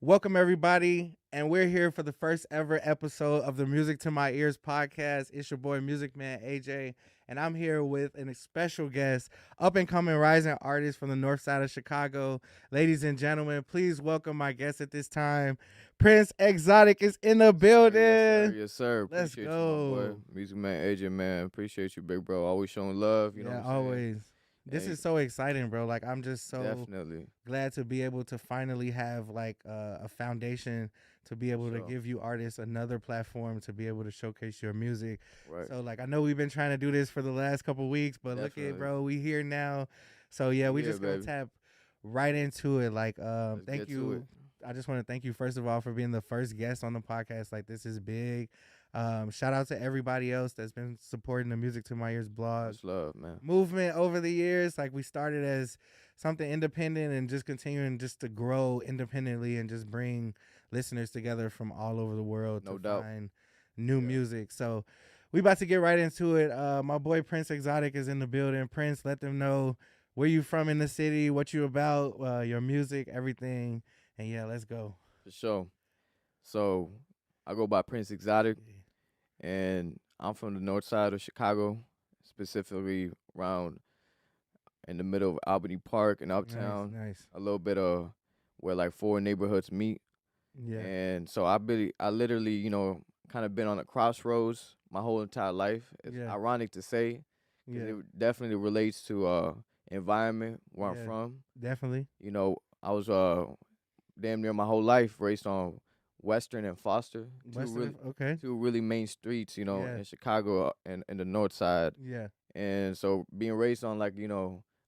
Welcome, everybody. And we're here for the first ever episode of the Music to My Ears podcast. It's your boy, Music Man AJ. And I'm here with a special guest, up and coming rising artist from the north side of Chicago. Ladies and gentlemen, please welcome my guest at this time. Princexotic is in the building. Yes, sir. Let's Appreciate you, my boy. go. Music man, AJ, man. Appreciate you, big bro. Always showing love, you know Yeah, what I'm saying? always. This Hey, is so exciting, bro. Like, I'm just so definitely. glad to be able to finally have like a foundation to be able to Sure. give you artists another platform to be able to showcase your music. Right. So like I know we've been trying to do this for the last couple weeks, but look at Definitely. bro, we here now. So yeah, we Yeah, just gonna baby. tap right into it. Like Let's thank get to it. you. I just want to thank you first of all for being the first guest on the podcast. Like this is big. Shout out to everybody else that's been supporting the Music to My Ears blog Much love, man. movement over the years. Like we started as something independent and just continuing just to grow independently and just bring listeners together from all over the world No to doubt. find new Yeah. music. So we about to get right into it. My boy Princexotic is in the building. Prince, let them know where you from in the city, what you about, your music, everything. And yeah, let's go. For sure. So I go by Prince Exotic, and I'm from the north side of Chicago, specifically around in the middle of Albany Park and Nice, Uptown. nice. A little bit of where like four neighborhoods meet. Yeah. And so I literally, kind of been on a crossroads my whole entire life. It's Yeah. ironic to say, because Yeah. it definitely relates to environment where I'm Yeah. from. Definitely. I was damn near my whole life raised on Western and Foster, Western. Okay. two really main streets, Yeah. in Chicago and in the north side. Yeah. And so being raised on like,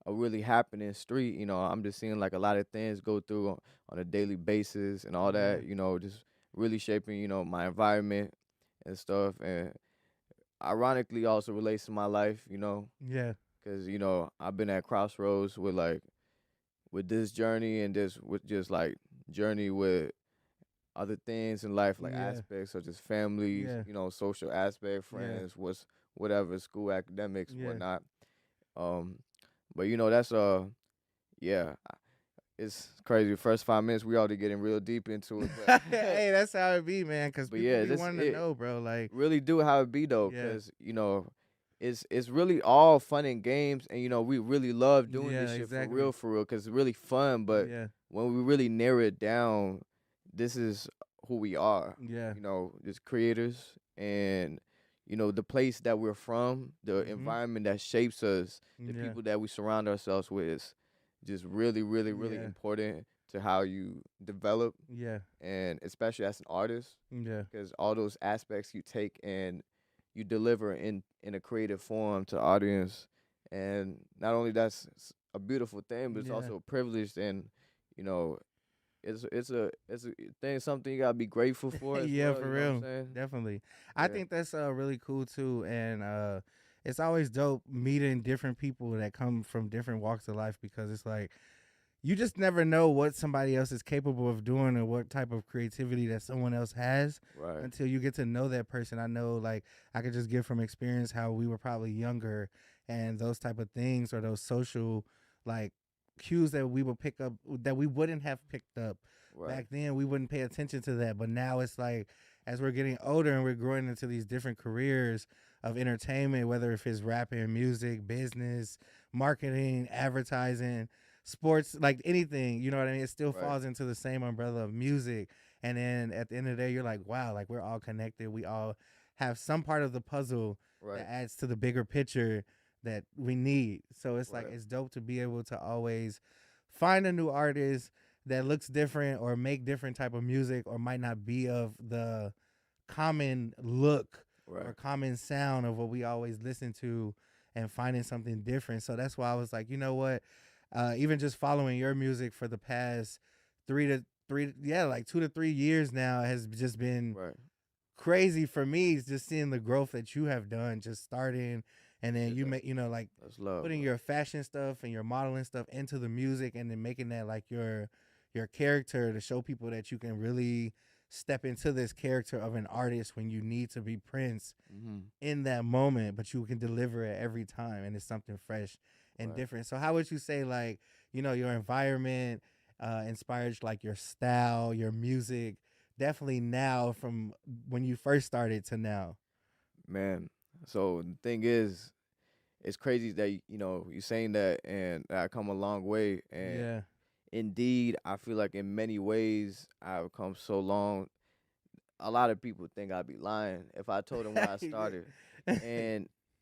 a really happening street, I'm just seeing like a lot of things go through on a daily basis and all Yeah. that, just really shaping, my environment and stuff. And ironically also relates to my life, Yeah. because, I've been at crossroads with this journey and this with just like journey with other things in life, like Yeah. aspects such as families, Yeah. social aspect, Yeah. friends, whatever, school academics, Yeah. whatnot. Um, but that's yeah, it's crazy. The first 5 minutes we already getting real deep into it, but Hey, that's how it be, man. Cause but people yeah, be this wanting to it know, bro. Like, really do how it be though, yeah, cause it's really all fun and games, and we really love doing yeah, this shit exactly. for real, cause it's really fun. But Yeah, when we really narrow it down, this is who we are. yeah, As creators, and the place that we're from, the hmm, environment that shapes us, the yeah, people that we surround ourselves with is just really, really, really yeah, important to how you develop, yeah, and especially as an artist, yeah, because all those aspects you take and you deliver in a creative form to the audience, and not only that's a beautiful thing, but it's yeah, also a privilege, and you know it's a thing, something you gotta be grateful for as yeah, well. for You know what I'm real, saying? definitely. I Yeah. think that's really cool too, and it's always dope meeting different people that come from different walks of life because it's like you just never know what somebody else is capable of doing or what type of creativity that someone else has Right. until you get to know that person. I know, like, I could just give from experience how we were probably younger and those type of things or those social, like, cues that we would pick up that we wouldn't have picked up Right. back then. We wouldn't pay attention to that. But now it's like, as we're getting older and we're growing into these different careers of entertainment, whether if it's rapping, music, business, marketing, advertising, sports, like anything, you know what I mean? It still Right. falls into the same umbrella of music. And then at the end of the day, you're like, wow, like we're all connected. We all have some part of the puzzle Right. that adds to the bigger picture that we need. So it's like, Right. it's dope to be able to always find a new artist that looks different or make different type of music or might not be of the common look or Right. common sound of what we always listen to and finding something different. So that's why I was like, you know what? Even just following your music for the past like 2 to 3 years now has just been Right. crazy for me. Just seeing the growth that you have done, just starting, and then Yeah, you make, like that's love, putting bro. your fashion stuff and your modeling stuff into the music, and then making that like your character to show people that you can really step into this character of an artist when you need to be Prince Mm-hmm. in that moment, but you can deliver it every time and it's something fresh and Right. different. So how would you say, like, your environment inspired like your style, your music, definitely now from when you first started to now? Man, so the thing is, it's crazy that you're saying that, and I come a long way. And Yeah. indeed, I feel like in many ways I've come so long. A lot of people think I'd be lying if I told them where I started.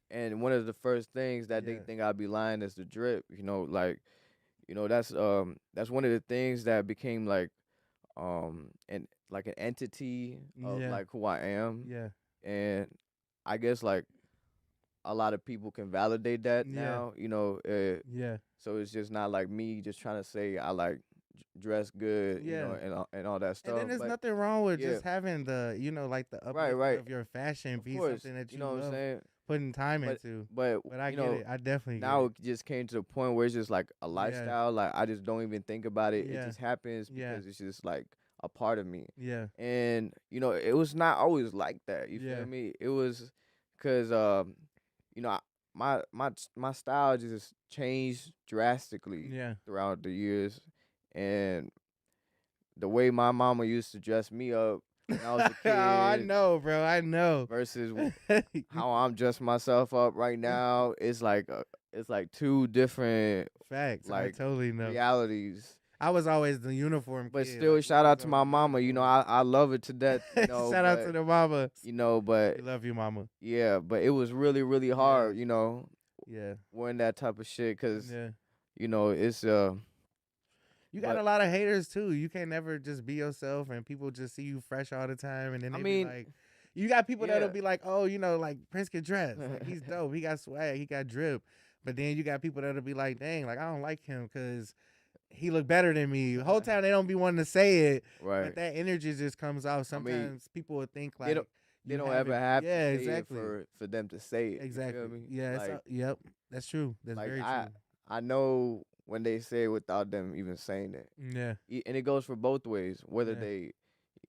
And one of the first things that they Yeah. think I'd be lying is the drip. Like that's one of the things that became like and like an entity of Yeah. like who I am. Yeah. And I guess like a lot of people can validate that Yeah. now. Yeah. So it's just not like me just trying to say I like dress good, Yeah. and all that And then stuff. there's But nothing wrong with yeah, just having the, like the right, uplifting right, of your fashion of be course, something that you you know what I'm love saying. putting time But into. but But I you get know it. I definitely get now it. it just came to the point where it's just like a Yeah. lifestyle. Like I just don't even think about it. It Yeah. just happens Yeah. because it's just like a part of me. Yeah. And it was not always like that. You Yeah. feel me? It was because my style just changed drastically Yeah. throughout the years, and the way my mama used to dress me up when I was a Oh, I kid know, bro. I know. versus how I'm dressing myself up right now, it's like two different Facts. I like totally know. realities. I was always the uniform But kid. still, Like we shout was out to always my the mama. uniform. I love her to death. Shout out to the mamas. But We love you, mama. yeah, but it was really really Yeah. hard. Yeah. Wearing that type of shit because Yeah. it's You got But a lot of haters too. You can't never just be yourself and people just see you fresh all the time and then I they be mean, like, you got people that'll yeah, be like, oh, like Prince can dress. Like he's dope. He got swag. He got drip. But then you got people that'll be like, dang, like I don't like him because he look better than me. The whole time they don't be wanting to say it, but right. that energy just comes out. I mean, Sometimes people would think they like don't they you don't have ever it. have to Yeah, say it exactly. for them to say it. You Exactly. feel me? Yeah, yep. That's true. That's Like very I true. I know when they say it without them even saying it. Yeah. And it goes for both ways, whether Yeah. they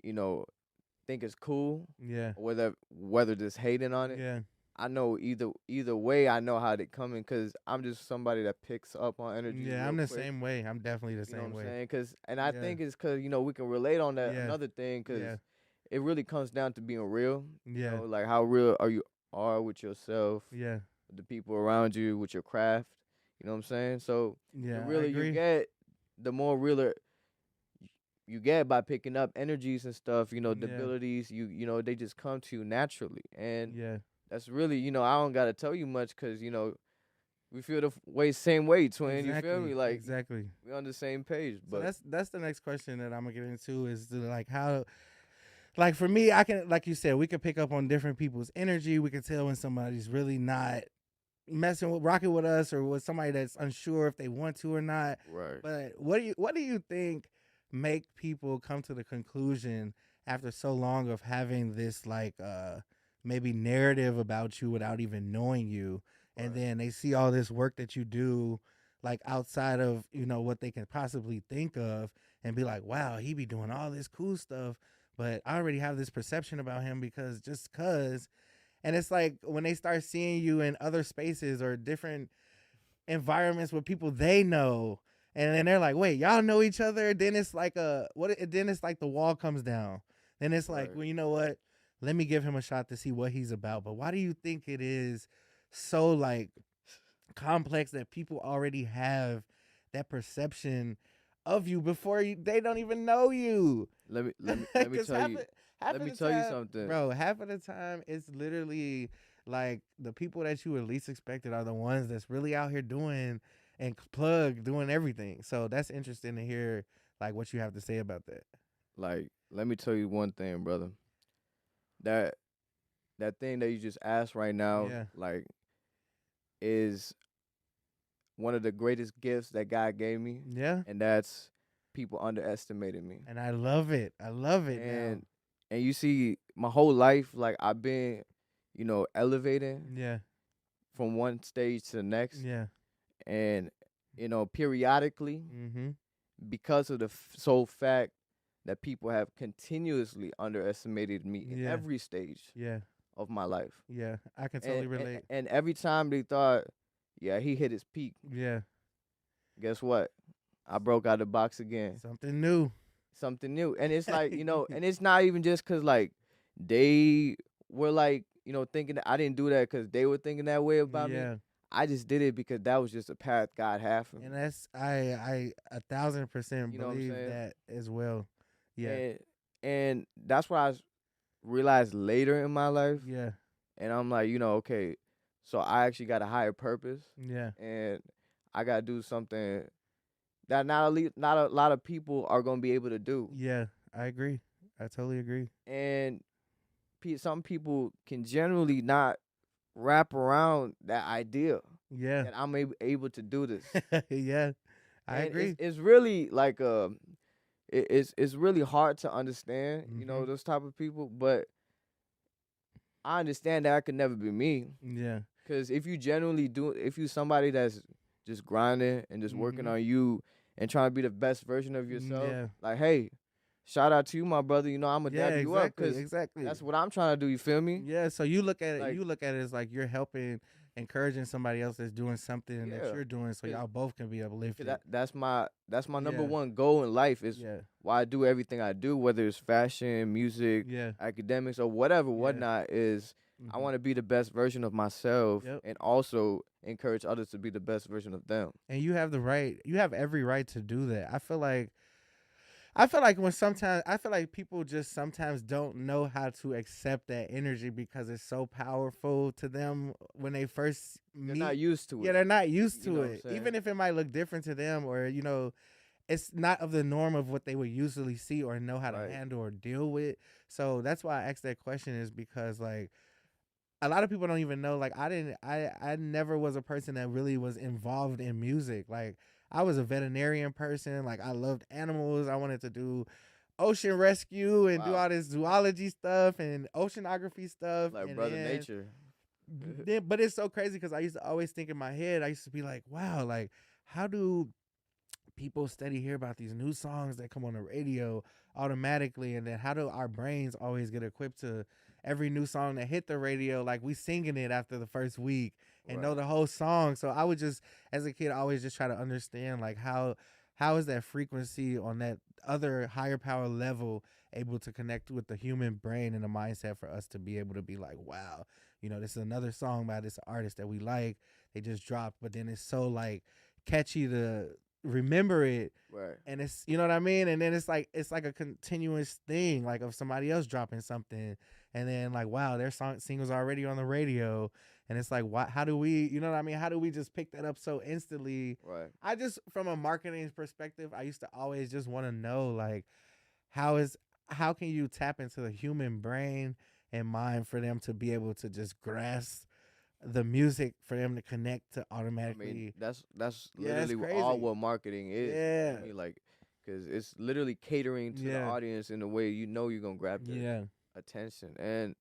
you know think it's cool Yeah. or whether just hating on it. Yeah. I know either way. I know how they coming because I'm just somebody that picks up on energy Yeah, I'm real the quick. same way. I'm definitely the You know what same I'm way. saying? And I Yeah. think it's because we can relate on that. Yeah. Another thing, Yeah. because it really comes down to being real. Yeah. Like how real are with yourself, Yeah. with the people around you, with your craft. You know what I'm saying? So the Yeah, I realer you agree. get, the more realer you get by picking up energies and stuff. The Yeah. abilities they just come to you naturally, and Yeah. that's really I don't gotta tell you much because we feel the same way, twin. You feel Exactly. me? Like Exactly. we on the same page. So But that's the next question that I'm gonna get into is like how, like for me, I can, like you said, we can pick up on different people's energy. We can tell when somebody's really not messing with rocking with us or with somebody that's unsure if they want to or not. right. But what do you think make people come to the conclusion after so long of having this like maybe narrative about you without even knowing you, and Right. then they see all this work that you do like outside of what they can possibly think of and be like, wow, he be doing all this cool stuff, but I already have this perception about him because. And it's like when they start seeing you in other spaces or different environments with people they know, and then they're like, "Wait, y'all know each other?" Then it's like then it's like the wall comes down. Then it's like, Right. well, you know what? Let me give him a shot to see what he's about. But why do you think it is so like complex that people already have that perception of you before they don't even know you? Let me 'Cause tell you. half Let of me the tell you time, something. bro, half of the time it's literally like the people that you would least expected are the ones that's really out here doing and doing everything. So that's interesting to hear like what you have to say about that. Like, let me tell you one thing, brother. That that thing that you just asked right now, Yeah. like, is one of the greatest gifts that God gave me, Yeah. and that's people underestimated me. And I love it. I love it now. And you see, my whole life, like I've been, elevating Yeah. from one stage to the next, Yeah. and periodically, Mm-hmm. because of the sole fact that people have continuously underestimated me in Yeah. every stage Yeah. of my life. Yeah. I can totally relate. And every time they thought, yeah, he hit his peak, Yeah. guess what? I broke out the box again. Something new. Something new. And it's like, and it's not even just because, like, they were, like, thinking that I didn't do that because they were thinking that way about me. Yeah. I just did it because that was just a path God had for me. And that's I 1,000% You know what I'm believe saying? that as well. Yeah. And that's what I realized later in my life. Yeah. And I'm like, okay, so I actually got a higher purpose. Yeah. And I got to do something that not a lot of people are going to be able to do. Yeah. I agree. I totally agree. And some people can generally not wrap around that idea. Yeah. That I'm able to do this. Yeah. I agree. It's really like it's really hard to understand, those type of people, but I understand that could never be me. Yeah. Cause if you somebody that's just grinding and just working on you and trying to be the best version of yourself, like, hey, shout out to you, my brother. I'm gonna dab you up because that's what I'm trying to do. You feel me? Yeah. So you look at it. You look at it as like you're helping, encouraging somebody else that's doing something that you're doing, so y'all both can be uplifted. That's my number one goal in life is why I do everything I do, whether it's fashion, music, academics, or whatnot. Is I want to be the best version of myself and also encourage others to be the best version of them. And you have every right to do that. I feel like people just sometimes don't know how to accept that energy because it's so powerful to them when they first meet. They're not used to it. Yeah, they're not used to it. Even if it might look different to them, or it's not of the norm of what they would usually see or know how to handle or deal with. So that's why I asked that question, is because, like, a lot of people don't even know. Like, I never was a person that really was involved in music. Like, I was a veterinarian person. Like, I loved animals. I wanted to do ocean rescue and do all this zoology stuff and oceanography stuff. Like, and Brother Nature. But it's so crazy because I used to always think in my head, I used to be like, wow, like, how do people steady hear about these new songs that come on the radio automatically? And then how do our brains always get equipped to every new song that hit the radio, like we singing it after the first week and know the whole song? So I would just, as a kid, always just try to understand, like, how is that frequency on that other higher power level able to connect with the human brain and the mindset for us to be able to be like, wow, this is another song by this artist that we like, they just dropped, but then it's so, like, catchy to remember it, and it's, you know what I mean, and then it's like a continuous thing, like, of somebody else dropping something, and then, like, wow, their singles already on the radio, and it's like, how do we, you know what I mean, how do we just pick that up so instantly? I just, from a marketing perspective, I used to always just want to know, like, how can you tap into the human brain and mind for them to be able to just grasp the music, for them to connect to automatically. I mean, that's literally all what marketing is. Yeah. I mean, like, because it's literally catering to the audience in a way you're gonna grab their attention, and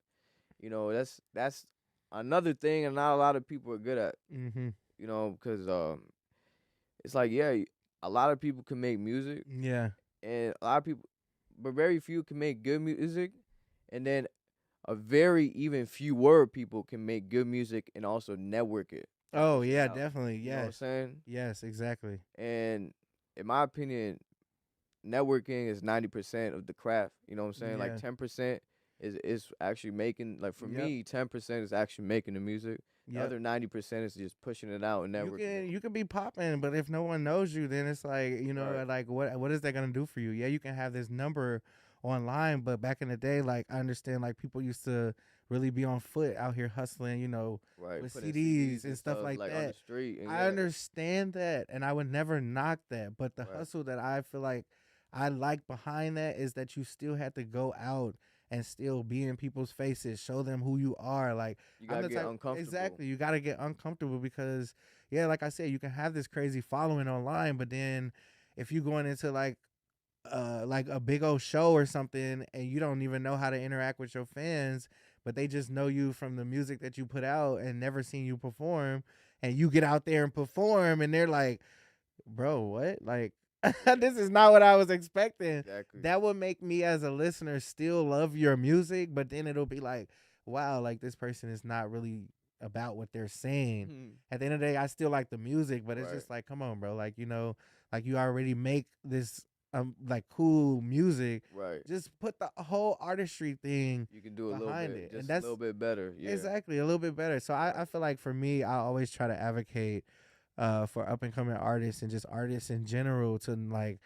that's another thing, and not a lot of people are good at. Because it's like, a lot of people can make music. And a lot of people, but very few can make good music, and then a very even fewer people can make good music and also network it. Oh, yeah, definitely. Yes. You know what I'm saying? Yes, exactly. And in my opinion, networking is 90% of the craft. You know what I'm saying? Like 10% is actually making, like, for me, 10% is actually making the music. The other 90% is just pushing it out and networking. You can be popping, but if no one knows you, then it's like, like, what is that gonna do for you? Yeah, you can have this number online, but back in the day, like, I understand, like, people used to really be on foot out here hustling, with CDs and stuff like that. On the street, I understand that, and I would never knock that, but the hustle that I feel like I like behind that is that you still have to go out and still be in people's faces, show them who you are. Like, you gotta get uncomfortable. Exactly, you gotta get uncomfortable because, like I said, you can have this crazy following online, but then if you going into like a big old show or something, and you don't even know how to interact with your fans, but they just know you from the music that you put out and never seen you perform, and you get out there and perform, and they're like, bro, what? Like, this is not what I was expecting. Exactly. That would make me as a listener still love your music, but then it'll be like, wow, like, this person is not really about what they're saying. Mhm. At the end of the day, I still like the music, but it's Right. just like, come on, bro. Like, like you already make this like cool music. Right. Just put the whole artistry thing You can do a little behind bit, it. just And a that's little bit better. Yeah. exactly a little bit better. So Right. I feel like for me, I always try to advocate for up and coming artists and just artists in general to like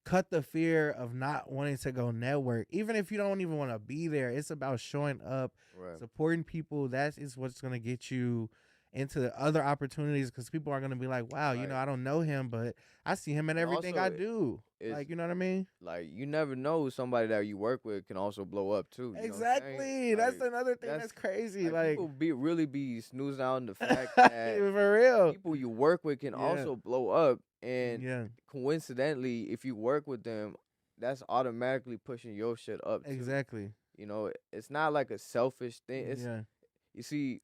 cut the fear of not wanting to go network. Even if you don't even want to be there, it's about showing up, Right. supporting people. That is what's going to get you into other opportunities, because people are going to be like, wow, Right. I don't know him, but I see him in And everything also, I do. it's Like, you know what I mean? like you never know, somebody that you work with can also blow up too. You know what I'm saying? Exactly. That's Like, another thing that's crazy. like Like, people really be snoozing out on the fact that for real. people you work with can Yeah. also blow up, and Yeah, coincidentally, if you work with them, that's automatically pushing your shit up too. exactly. You know, it's not like a selfish thing. It's Yeah, you see,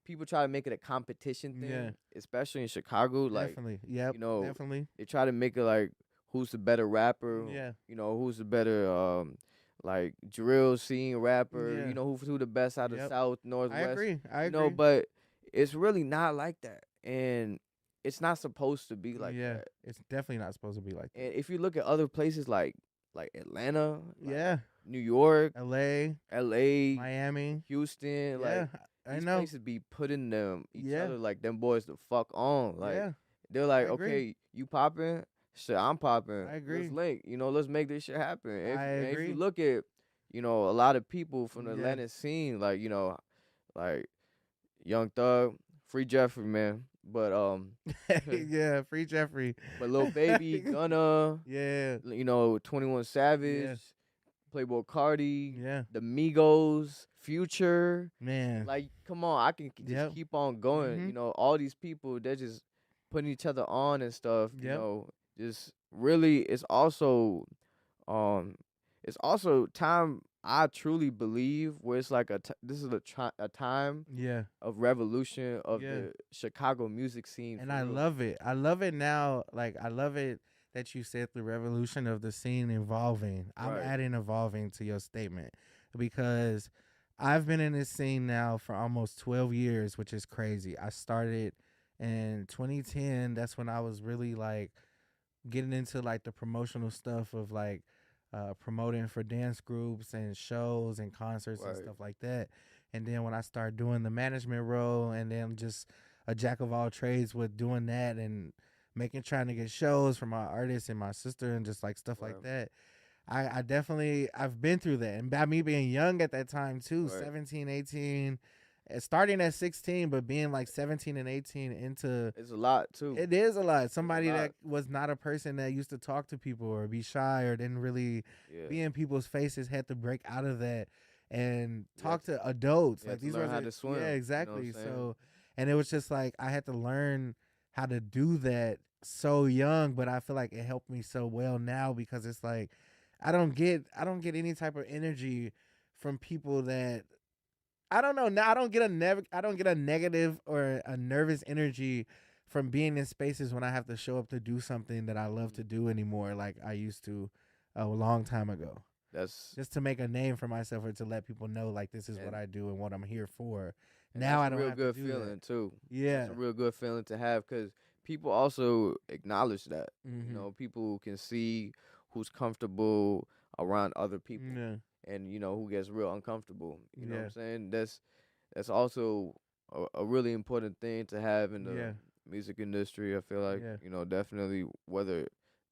people try to make it a competition thing, Yeah. especially in Chicago. Like, definitely. Yep, you know, definitely. they try to make it like who's the better rapper. Yeah. You know, who's the better like drill scene rapper. Yeah. You know, who the best out of Yep. South, I Northwest. agree. I You agree. know, but it's really not like that, and it's not supposed to be like yeah, that. it's definitely not supposed to be like that. And if you look at other places like Atlanta, like Yeah, New York, L.A., L.A., Miami. Houston, Yeah, like I these know. places be putting each Yeah. other like them boys the fuck on. Like Yeah, they're like, I agree. okay, you popping, shit, I'm popping. I agree. Let's link, let's make this shit happen. I And if agree. you look at, a lot of people from the Yeah. Atlanta scene, like like Young Thug, Free Jeffrey, man. But yeah, Free Jeffrey. but Lil Baby, Gunna, Yeah, 21 Savage, Playboy Cardi, yeah, the Migos, Future. man. Like, come on, I can just Yep. keep on going. Mhm. All these people, they're just putting each other on and stuff. Yep. Just really, um, it's also time. I truly believe where it's like this is a time Yeah. of revolution of Yeah. the Chicago music scene. And for I real. love it. I love it now. Like, I love it that you said the revolution of the scene evolving. I'm Right. adding evolving to your statement, because I've been in this scene now for almost 12 years, which is crazy. I started in 2010. That's when I was really like getting into like the promotional stuff of like promoting for dance groups and shows and concerts and Right. stuff like that. And then when I started doing the management role, and then just a jack of all trades with doing that and trying to get shows for my artists and my sister and just like stuff like Right. that. I definitely, I've been through that. And by me being young at that time too, Right. 17, 18, starting at 16, but being like 17 and 18 into, It's a lot too. it is a lot. Somebody lot. that was not a person that used to talk to people or be shy or didn't really Yeah. be in people's faces had to break out of that and You talk have to adults. you Like have to these learn were how to swim, you know yeah, what I'm exactly. saying? So, and it was just like I had to learn how to do that so young, but I feel like it helped me so well now, because it's like I don't get any type of energy from people that I don't know. Now I don't get a negative or a nervous energy from being in spaces when I have to show up to do something that I love to do anymore, like I used to a long time ago. That's Just to make a name for myself or to let people know like this is what And- I do and what I'm here for. and Now I that's a don't real have good to do feeling that. too. Yeah. That's a real good feeling to have, because people also acknowledge that. Mhm. People can see who's comfortable around other people, Yeah. and who gets real uncomfortable. You know what Yeah. I'm saying? That's also a really important thing to have in the Yeah. music industry. I feel like Yeah. definitely, whether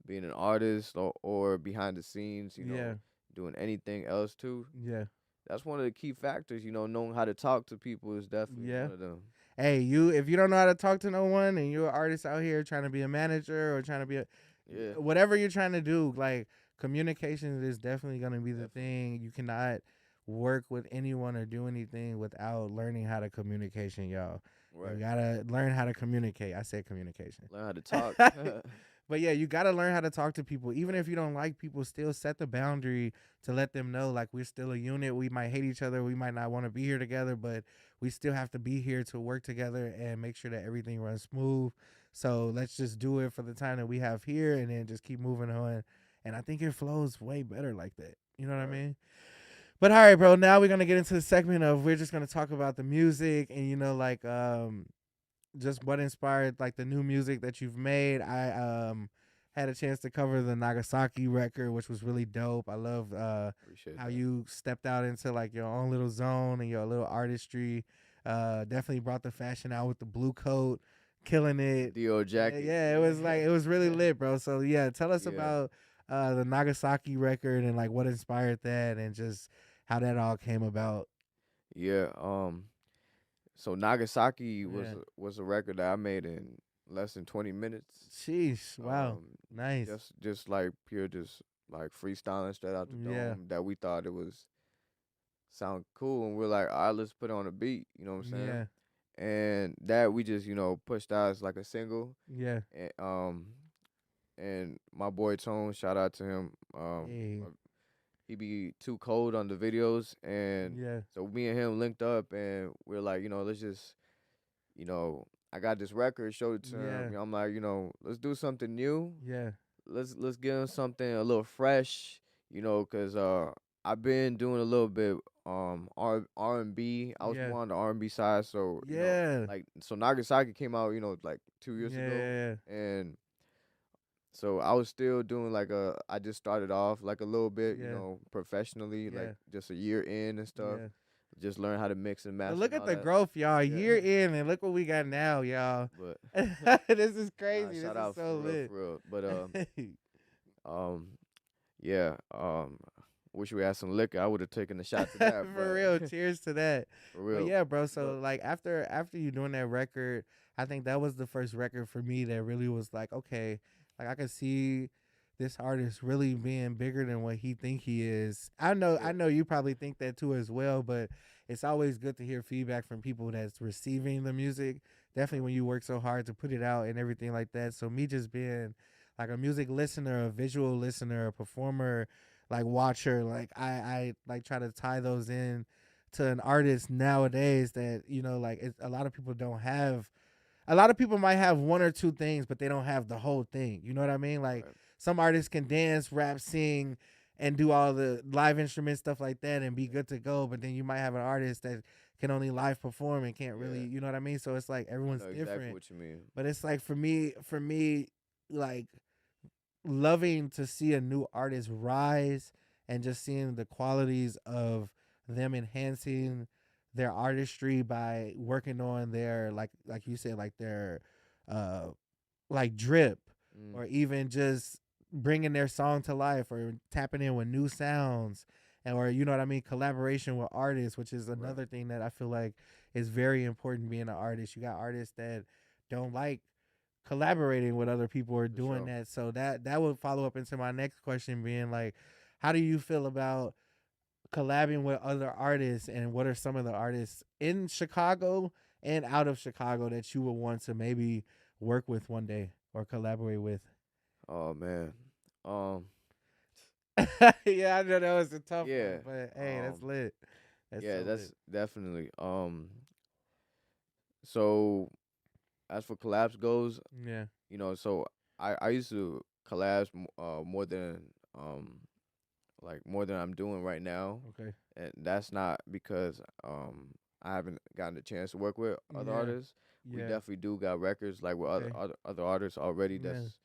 being an artist or behind the scenes, Yeah. doing anything else too. Yeah. That's one of the key factors. Knowing how to talk to people is definitely Yeah. one of them. Hey, if you don't know how to talk to no one and you're an artist out here trying to be a manager or trying to be Yeah. whatever you're trying to do, like communication is definitely going to be the thing. You cannot work with anyone or do anything without learning how to communication, y'all. Right. You got to learn how to communicate. I said communication. Learn how to talk. But yeah, you got to learn how to talk to people. Even if you don't like people, still set the boundary to let them know like we're still a unit. We might hate each other. We might not want to be here together, but we still have to be here to work together and make sure that everything runs smooth. So let's just do it for the time that we have here and then just keep moving on. And I think it flows way better like that. You know what I mean? But all right, bro. Now we're gonna get into the segment of we're just gonna talk about the music and like just what inspired like the new music that you've made. I had a chance to cover the Nagasaki record, which was really dope. I love Appreciate how that. you stepped out into like your own little zone and your little artistry. Definitely brought the fashion out with the blue coat, killing it. Dior jacket. Yeah, it was like it was really lit, bro. So yeah, tell us Yeah. about the Nagasaki record and like what inspired that and just how that all came about. Yeah. So Nagasaki Yeah. was a record that I made in less than 20 minutes. Sheesh, wow, Um, nice. just like pure, just like freestyling straight out the Yeah, dome. That we thought it was sound cool, and we're like, all right, let's put it on a beat. You know what I'm saying? yeah, And that we just pushed out as like a single. yeah. And my boy Tone, shout out to him. Hey, He be too cold on the videos, and yeah, so me and him linked up, and we're like, let's just, I got this record, showed it to yeah, him. I'm like, let's do something new. yeah, Let's give him something a little fresh, cause I've been doing a little bit R&B. I was yeah, more on the R&B side, so yeah, like so Nagasaki came out, like 2 years yeah, ago, yeah, and so I was still doing I just started off like a little bit, yeah, professionally, like yeah, just a year in and stuff. yeah. Just learn how to mix and But master look and at all the that. growth, y'all. Yeah. Year in, and look what we got now, y'all. But This is crazy. nah, This shout is out so lit. for real. But um, yeah, wish we had some liquor. I would have taken a shot to that. For real, cheers to that. For But real. yeah, bro. So But like after you doing that record, I think that was the first record for me that really was like, okay, like I could see this artist really being bigger than what he think he is. I yeah, know you probably think that too as well, but it's always good to hear feedback from people that's receiving the music. Definitely when you work so hard to put it out and everything like that. So me just being like a music listener, a visual listener, a performer, like watcher, like I like try to tie those in to an artist nowadays that like a lot of people don't have. A lot of people might have one or two things, but they don't have the whole thing. You know what I mean? Like right, some artists can dance, rap, sing, and do all the live instrument stuff like that and be good to go. But then you might have an artist that can only live perform and can't really, yeah. you know what I mean? So it's like I everyone's know exactly different. what you mean. But it's like for me, like loving to see a new artist rise and just seeing the qualities of them enhancing their artistry by working on their like you said like their uh like drip Mm, or even just bringing their song to life or tapping in with new sounds and or you know what I mean collaboration with artists, which is right, another thing that I feel like is very important being an artist. You got artists that don't like collaborating with other people or for doing sure. that. So that would follow up into my next question being like, how do you feel about collabing with other artists and what are some of the artists in Chicago and out of Chicago that you would want to maybe work with one day or collaborate with? Oh man. Um, Yeah, I know that was a tough one, yeah. but hey, that's lit. That's Yeah, so lit. that's definitely. So as for collabs goes, Yeah. so I used to collabs more than more than I'm doing right now, Okay. and that's not because I haven't gotten the chance to work with other Yeah. artists. We Yeah. definitely do got records like with Okay. other artists already Yeah. that's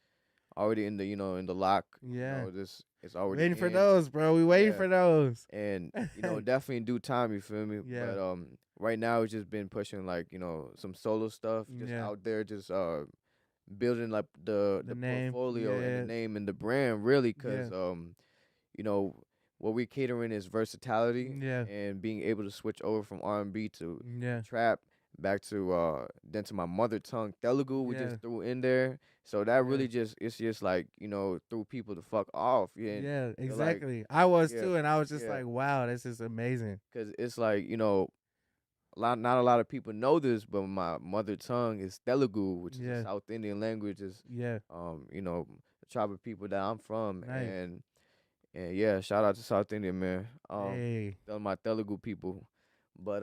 already in the in the lock. Yeah. This it's already Waiting for in. those, bro. We waiting Yeah, for those. and definitely in due time. You feel me? Yeah. But right now it's just been pushing like some solo stuff, just Yeah. out there, just building like The the name. portfolio and the Yeah. name and the brand really, Yeah. cause you know what we're catering is versatility Yeah. and being able to switch over from R&B to Yeah. trap back to then to my mother tongue Telugu. We Yeah. just threw in there, so that Yeah. really just it's just like threw people the fuck off. Yeah, and Yeah, they're like, exactly. I was yeah, too, and I was just yeah, like, wow, this is amazing. cause it's like not a lot of people know this, but my mother tongue is Telugu, which is a Yeah. South Indian language. Is Yeah. the tribe of people that I'm from, Nice. and yeah, shout out to South India, man. Hey. Tell my Telugu people, but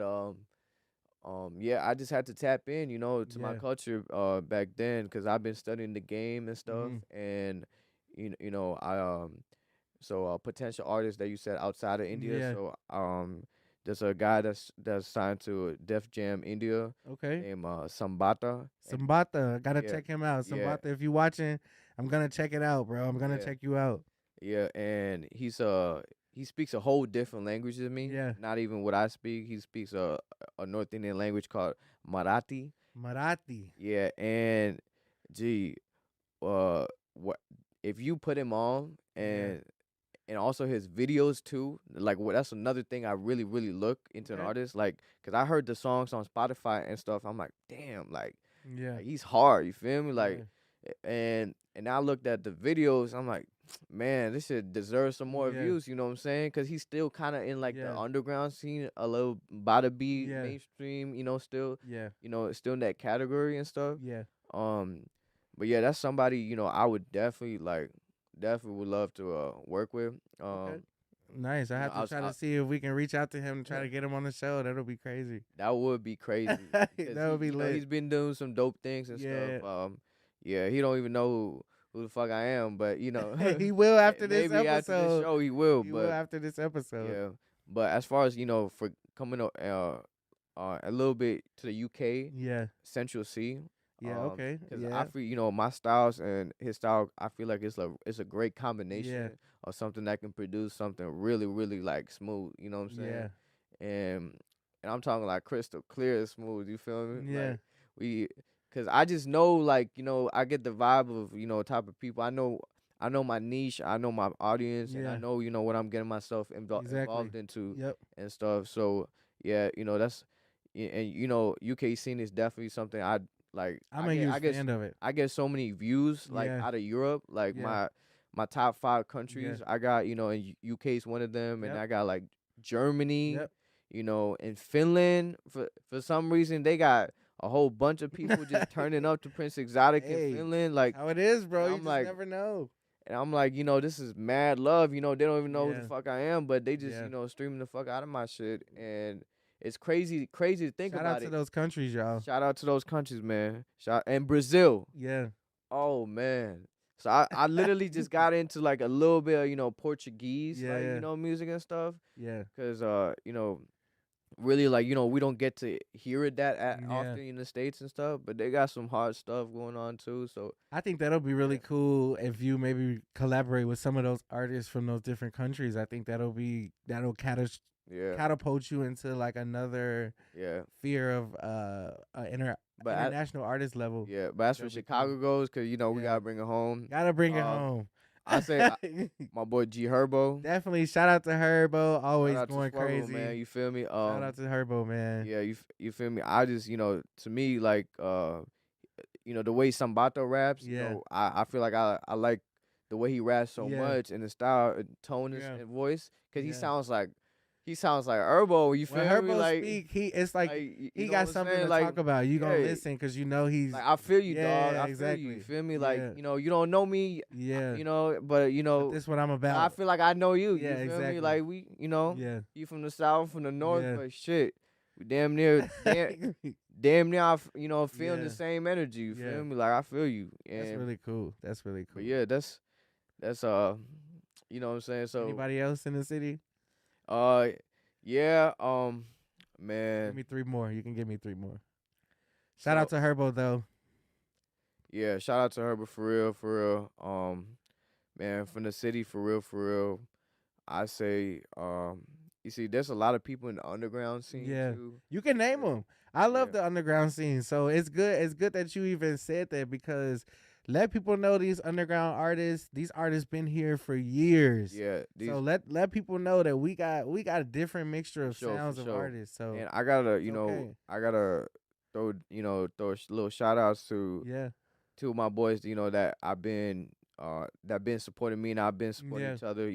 yeah, I just had to tap in, to my Yeah. culture back then, cause I've been studying the game and stuff, Mhm. and I So potential artists that you said outside of India. Yeah. So there's a guy that's signed to Def Jam India Okay. named Sambata. And Sambata, gotta yeah, check him out. yeah, Sambata, if you watching, I'm gonna check it out, bro. I'm gonna yeah, check you out. yeah. And he speaks a whole different language than me. Yeah. Not even what I speak. He speaks a North Indian language called Marathi. Marathi. Yeah, and gee, what if you put him on Yeah. and also his videos too. Like, that's another thing I really look into an Okay. artist. Like, cause I heard the songs on Spotify and stuff. I'm like, damn, Yeah. like he's hard. You feel me? Yeah. Like, and I looked at the videos. I'm like, man, this should deserve some more Yeah. views. You know what I'm saying? Cause he's still kind of in like Yeah. the underground scene, a little by the beat, Yeah. mainstream. You know, still, Yeah. still in that category and stuff. Yeah. Um, but yeah, that's somebody I would definitely would love to work with. Okay. Nice. I You know, have to try to see if we can reach out to him and try to get him on the show. That'll be crazy. that would be crazy. That Because would be lit. he's been doing some dope things and Yeah. stuff. Yeah, he don't even know who the fuck I am, but He will after this maybe after this episode. show he will. He but will after this episode. yeah, but as far as for coming up a little bit to the UK, Yeah. Central C. Yeah. Okay. Because Yeah. I feel my styles and his style, I feel like it's a great combination of something that can produce something really like smooth. You know what I'm saying? Yeah. And I'm talking like crystal clear and smooth. You feel me? Yeah. Like cause I just know I get the vibe of type of people. I know my niche. I know my audience, and I Yeah. know what I'm getting myself involved into Yep. and stuff. So yeah, that's and UK scene is definitely something I like. I'm a huge fan of it. I get so many views Yeah. out of Europe, like Yeah. my top 5 countries. Yeah. I got and UK is one of them, and Yep. I got like Germany, Yep. and Finland. For some reason, they got a whole bunch of people just turning up to Princexotic Hey, in Finland. Like, how it is, bro. and You I'm just like, never know. and I'm like, this is mad love. They don't even know who Yeah. the fuck I am, but they just Yeah. streaming the fuck out of my shit, and it's crazy to think Shout about out to it. those countries, y'all. Shout out to those countries, man. And Brazil. Yeah. Oh man. So I literally just got into like a little bit of Portuguese, Yeah. music and stuff, Yeah. cause really we don't get to hear it that Yeah. often in the States and stuff, but they got some hard stuff going on too. So I think that'll be really Yeah. cool if you maybe collaborate with some of those artists from those different countries. I think that'll yeah, catapult you into like another yeah. sphere of But I- international artist level. Yeah, but as for That'd be Chicago cool. goes, cause we Yeah. gotta bring it home. Gotta bring it Um, home. I say my boy G Herbo. Definitely shout out to Herbo, always Shout out going to Swirl, crazy. man. You feel me? Shout out to Herbo, man. Yeah, you feel me? I just to me like the way Sambato raps. Yeah. I feel like I like the way he raps so Yeah. much, and the style, and tone, Yeah. and voice, cause Yeah. he sounds like Herbo. You feel When me? Herbo Like speak, it's like you he know got what I'm something saying? to Like, talk about. You gonna yeah. listen because you know he's Like, I feel you, Yeah, dog. I exactly. feel you. You feel me? Like Yeah. you don't know me. yeah. But But this what I'm about. I feel like I know you. Yeah, You feel exactly. me? Like we, Yeah. you from the south, from the north, Yeah. but shit, we damn near, damn near, feeling Yeah. the same energy. You Yeah. feel me? Like I feel you. That's And really cool. That's really cool. but yeah, that's you know what I'm saying. So Anybody else in the city? yeah, Give man, me 3 more. You can give me 3 more. Shout out to Herbo though. yeah, shout out to her, but for real, man, from the city, for real, I say, you see, there's a lot of people in the underground scene Yeah. too. You can name Yeah. them. I love Yeah. the underground scene, so it's good. It's good that you even said that because let people know these underground artists. These artists been here for years. Yeah, these, So let people know that we got a different mixture of sure, for sounds of sure. artists. So and I gotta, okay. I gotta throw, little shout outs to yeah, two of my boys, that that been supporting me, and I've been supporting Yeah. each other,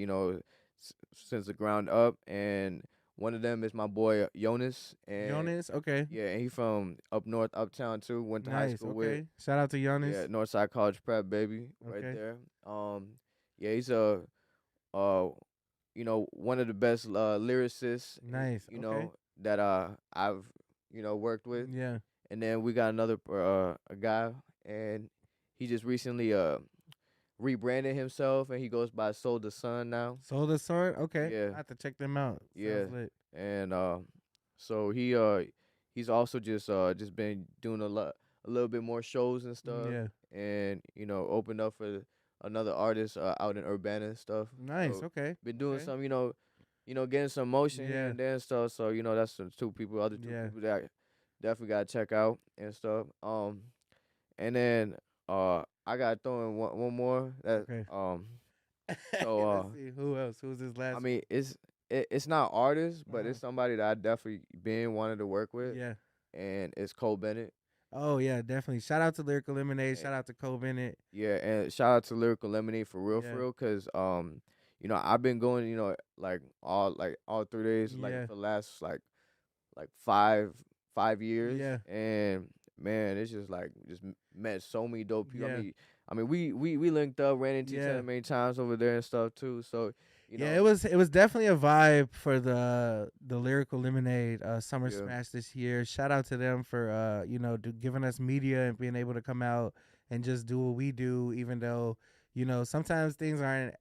since the ground up. And one of them is my boy Jonas, and Jonas. Okay, yeah, and he from up north, uptown too. Went to high nice. school Okay, with. shout out to Jonas. Yeah, Northside College Prep, baby, right Okay. there. Yeah, he's one of the best lyricists. Nice, You okay. know that I've worked with. Yeah, And then we got another a guy, and he just recently rebranded himself, and he goes by Soul the Sun now. Soul the Sword. Okay, Yeah, I have to check them out. yeah, Sounds lit. and so he's also just been doing a little bit more shows and stuff, Yeah, and opened up for another artist out in Urbana and stuff. nice. So Okay, been doing okay. some, getting some motion here Yeah, and there and stuff. So that's some other two yeah. people that I definitely gotta check out and stuff. And then I gotta throw in one more that Okay. so Let's see who else. Who's this I last mean it's not artist, one? but it's somebody that I definitely been wanted to work with, Yeah. and it's Cole Bennett. Oh yeah, definitely. Shout out to Lyrical Lemonade. Shout out to Cole Bennett. Yeah, and shout out to Lyrical Lemonade Yeah. for real, cause I've been going, like all 3 days, like Yeah. for the last like 5 years, Yeah. and man, it's just like met so many dope people. Yeah. I mean, we linked up, ran into each Yeah. other many times over there and stuff too. So Yeah, it was definitely a vibe for the Lyrical Lemonade Summer Yeah. Smash this year. Shout out to them for giving us media and being able to come out and just do what we do, even though sometimes things aren't.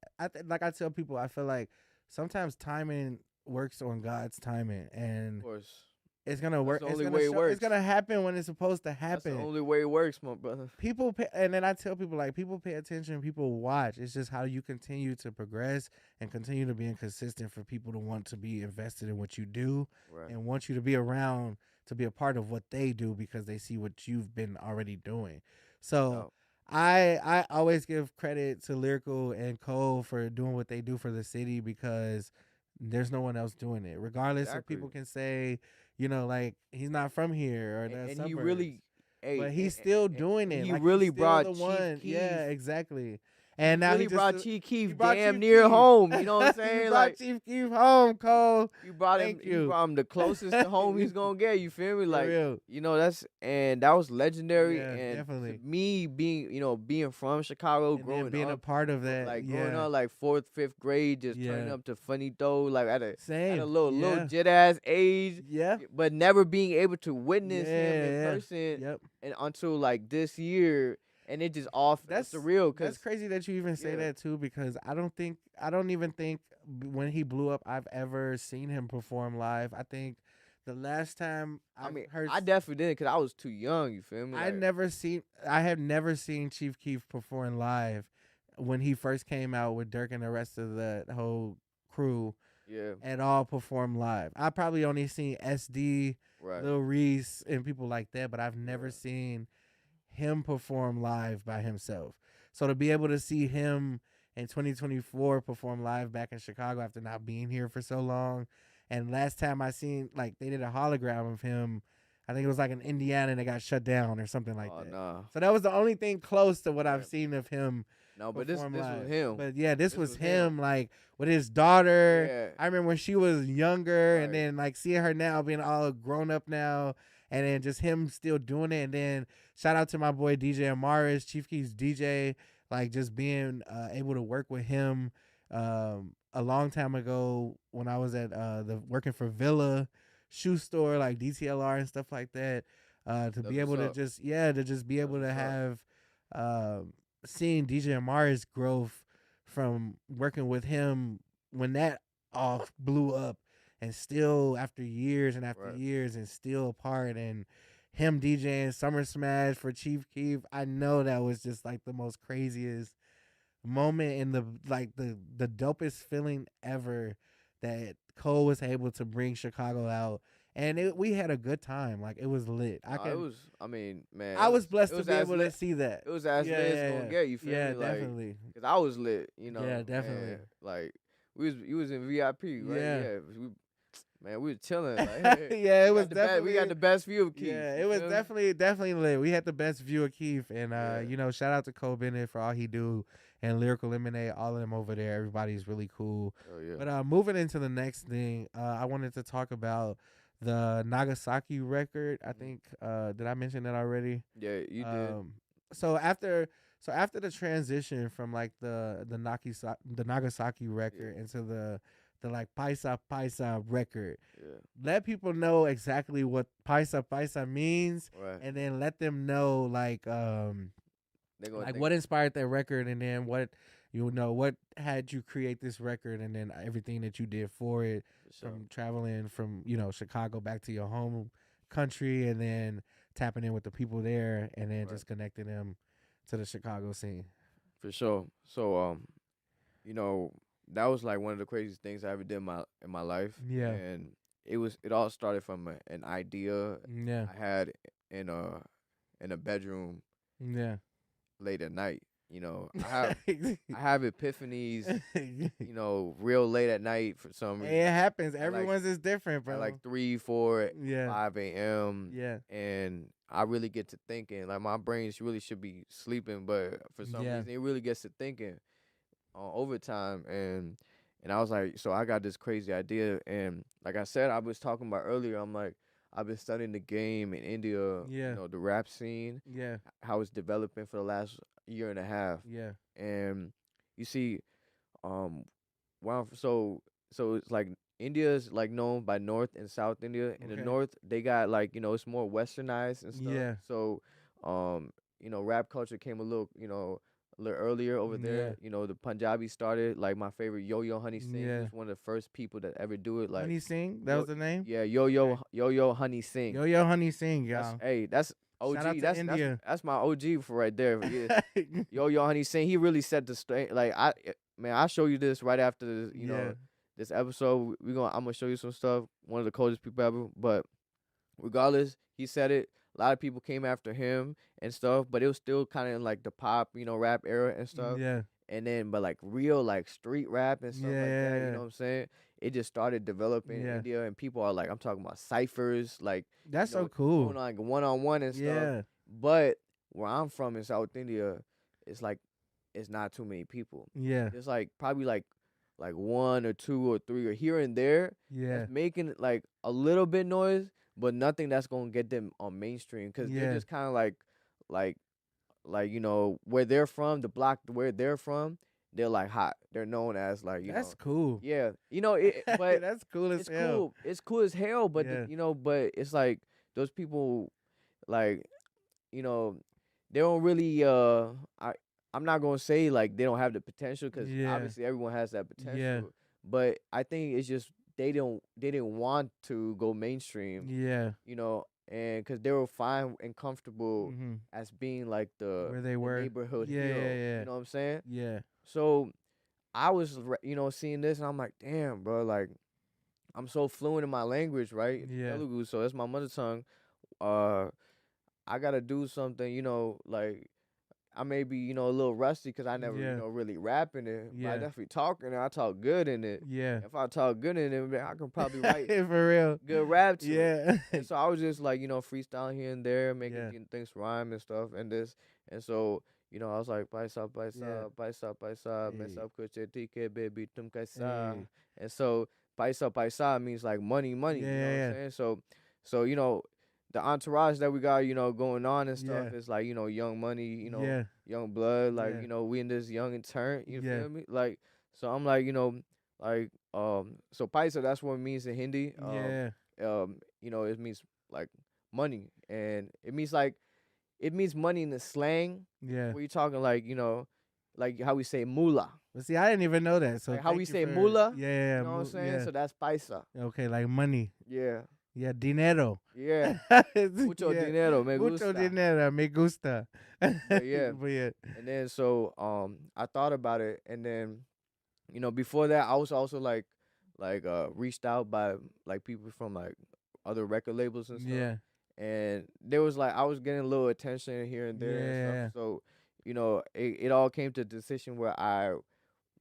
Like I tell people, I feel like sometimes timing works on God's timing, and of course, it's gonna that's work. the It's only gonna way it show, works. it's gonna happen when it's supposed to That's happen. the only way it works, my brother. People pay, and then I tell people, like, people pay attention, people watch. It's just how you continue to progress and continue to be inconsistent for people to want to be invested in what you do Right. and want you to be around to be a part of what they do because they see what you've been already doing. So No. I always give credit to Lyrical and Cole for doing what they do for the city because there's no one else doing it. Regardless if people Exactly. can say, like, he's not from here or the And he suburbs. really, hey, But he's still doing and it. he Like, really he's still brought the Chief one. Keef. Yeah, exactly. And now really he just brought Chief Keef brought damn Chief near Keef. home. You know what I'm saying? You brought Like Chief Keef home, Cole. you brought him. Thank You you. brought him the closest to home he's gonna get. You feel me? For Like real. that was legendary. Yeah, And definitely. to me being from Chicago, And then growing being a up, part of that. like yeah. growing up like 4th, 5th grade, just turning Yeah. up to Funny Though, like at Same. a little Yeah. jit ass age, Yeah. but never being able to witness him in Yeah. person Yep. and until like this year, and it just off. That's surreal. That's Cause crazy that you even say yeah. that too, because I don't even think when he blew up I've ever seen him perform live. I think the last time I mean, heard I definitely didn't, cause I was too young. You feel me? I Like, have never seen Chief Keef perform live when he first came out with Dirk and the rest of the whole crew yeah, at all perform live. I probably only seen SD, right. Lil Reese, and people like that, but I've never Yeah. seen him perform live by himself. So to be able to see him in 2024 perform live back in Chicago after not being here for so long, and last time I seen, like, they did a hologram of him, I think it was like in Indiana and it got shut down or something like Oh that. nah. So that was the only thing close to what I've Right. seen of him. No, but this perform was live. him. But yeah, this was was him, him. like with his daughter. Yeah. I remember when she was younger, and Right. then like seeing her now being all grown up now, and then just him still doing it. And then shout out to my boy DJ Amaris, Chief Keef's DJ, like just being able to work with him a long time ago when I was at the working for Villa shoe store, like DTLR and stuff like that. To That's be able what's to up. just be able to what's up. have seeing DJ Amari's growth from working with him when that all blew up, and still after years and after Right. years and still apart, and him DJing Summer Smash for Chief Keef, I know that was just like the most craziest moment in the dopest feeling ever that Cole was able to bring Chicago out. And we had a good time. Like, it was lit. It was. I mean, man. I was blessed it to was be as able to lit- see that. It was as lit as it's gonna get. You feel Yeah, me? Like, definitely. cause I was lit. You know. Yeah, definitely. Man. Like you was in VIP, right? Yeah. We was chilling. Like, Yeah, it we was got definitely. we got the best view of Keith. Yeah, you it was feel me? definitely lit. We had the best view of Keith, and Yeah. shout out to Cole Bennett for all he do, and Lyrical Lemonade, all of them over there. Everybody's really cool. Oh yeah. But moving into the next thing, I wanted to talk about the Nagasaki record. I think did I mention that already? Yeah, you did. So after the transition from like the Nagasaki record into the like Paisa Paisa record, Yeah. let people know exactly what Paisa Paisa means, Right. and then let them know like They're gonna Like, think what inspired that record, and then what had you create this record, and then everything that you did for it, for sure. from traveling from Chicago back to your home country, and then tapping in with the people there, and then Right. just connecting them to the Chicago scene. For sure. So you know, that was like one of the craziest things I ever did in my life. Yeah. And it all started from an idea Yeah. I had in a bedroom Yeah. late at night. You know, I have epiphanies, you know, real late at night for some reason. It happens. At like- Everyone's is different, bro. At like 3, 4, Yeah. 5 a.m. Yeah. And I really get to thinking. Like my brain really should be sleeping, but for some Yeah. reason it really gets to thinking overtime. And I was like, so I got this crazy idea. And like I said, I was talking about earlier, I'm like, I've been studying the game in India, Yeah. you know, the rap scene, Yeah. how it's developing for the last year and a half. Yeah. And you see, wow, so it's like India's like known by North and South India. In the Okay. North, they got like, you know, it's more westernized and stuff. Yeah. So, you know, rap culture came a little, you know, a little earlier over there. Yeah. You know, the Punjabi started. Like my favorite, Yo Honey Singh, Yeah. was one of the first people that ever do it. Like Honey Singh, that Yo- was the name. yeah, Okay. Yo Honey Singh. Yo Honey Singh, That's, y'all. hey, that's OG. Shout out to that's India. that's my OG for right there. Yeah. Yo Honey Singh, he really set the stage. Like I'll show you this right after this, you know, this episode. I'm gonna show you some stuff. One of the coldest people ever. But regardless, he said it. A lot of people came after him and stuff, but it was still kind of in like the pop, you know, rap era and stuff. Yeah. And then, but like real like street rap and stuff like that, Yeah. you know what I'm saying? It just started developing in Yeah. India, and people are like, I'm talking about ciphers, like That's you know, so cool. going on like one-on-one and stuff. Yeah. But where I'm from in South India, it's like it's not too many people. Yeah. It's like probably like 1 or 2 or 3 or here and there Yeah. that's making like a little bit noise, but nothing that's gonna get them on mainstream, because Yeah. they're just kind of like you know, where they're from, the block where they're from, they're like hot. They're known as like, you That's know, cool. yeah, you know, but That's cool as it's hell. cool. It's cool as hell, but Yeah. you know, but it's like those people, like, you know, they don't really. I'm not gonna say like they don't have the potential, because Yeah. obviously everyone has that potential. Yeah. But I think it's just they didn't want to go mainstream. Yeah. You know, and because they were fine and comfortable Mm-hmm. as being like Where they the were. neighborhood Yeah, hero. yeah, yeah. You know what I'm saying? Yeah. So I was, you know, seeing this, and I'm like, damn, bro, like, I'm so fluent in my language, right? Yeah. Telugu, so that's my mother tongue. I gotta do something, you know, like, I may be, you know, a little rusty because I never, Yeah. you know, really rap in it. But Yeah. I definitely talk in it. I talk good in it. Yeah. If I talk good in it, man, I can probably write For real. good rap too. Yeah. And so I was just like, you know, freestyling here and there, making Yeah. things rhyme and stuff, and this. And so, you know, I was like, paisa, paisa, Yeah. paisa, paisa, मैं Hey. सब कुछ ठीक baby, tum कैसा. Hey. And so, paisa, paisa means like money, money. You know what Yeah. I'm saying? So, you know, the entourage that we got, you know, going on and stuff Yeah. is like, you know, young money, you know, Yeah. young blood, like, Yeah. you know, we in this young and turn, you Yeah. feel me? Like, so I'm like, you know, like, so paisa, that's what it means in Hindi. Yeah. You know, it means like money, and it means money in the slang. Yeah. Where you talking like, you know, like how we say moolah. But see, I didn't even know that. So Like how thank we you say for- moolah, Yeah. you know what I'm saying? Yeah. So that's paisa. Okay, like money. Yeah, Yeah, dinero. yeah. Mucho Yeah. dinero, me Mucho gusta. dinero, me gusta. But yeah. But yeah. And then so I thought about it, and then, you know, before that I was also like reached out by like people from like other record labels and stuff. Yeah. And there was like I was getting a little attention here and there and Yeah. stuff. So, you know, it all came to a decision where I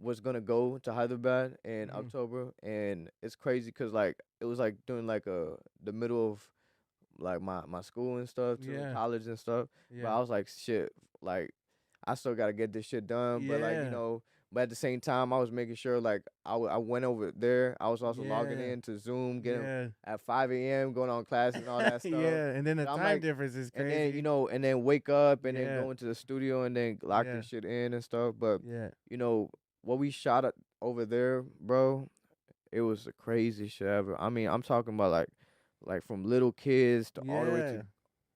was gonna go to Hyderabad in Mhm. October, and it's crazy because like it was like during like the middle of like my school and stuff too, Yeah. college and stuff. But I Yeah. was like, shit, like I still gotta get this shit done. But like, Yeah. you know, but at the same time, I was making sure like I went over there. I was also logging Yeah. in to Zoom, getting Yeah. at 5 a.m. going on class and all that stuff. Yeah. And then the But I'm time like- difference is And crazy. then, you know, and then wake up and Yeah. then go into the studio and then lock Yeah. this shit in and stuff. But, Yeah. you know, what we shot over there, bro, it was the craziest shit ever. I mean, I'm talking about like from little kids to all the way Yeah. to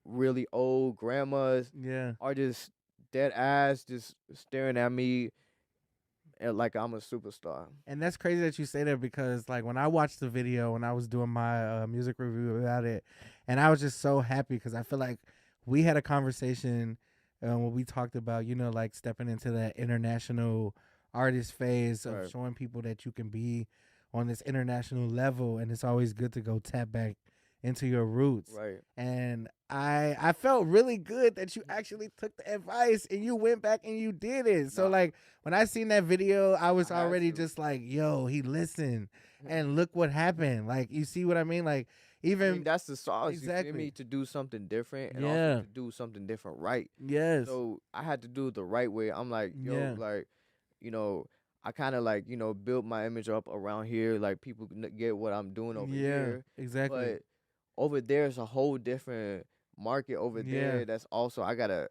really old grandmas Yeah. are just dead ass, just staring at me like I'm a superstar. And that's crazy that you say that, because like when I watched the video when I was doing my music review about it, and I was just so happy because I feel like we had a conversation when we talked about, you know, like stepping into that international artist phase of Right. showing people that you can be on this international level, and it's always good to go tap back into your roots. Right. And I felt really good that you actually took the advice and you went back and you did it. So No. like when I seen that video, I was I had already to. just like, yo, he listened. And look what happened. Like, you see what I mean? Like, even I mean, that's the sauce. You feel exactly. me? To do something different and Yeah. also to do something different right. Yes. So I had to do it the right way. I'm like, yo, Yeah. like, you know, I kind of like, you know, build my image up around here. Like people get what I'm doing over here. Exactly. But over there's a whole different market over there that's also I gotta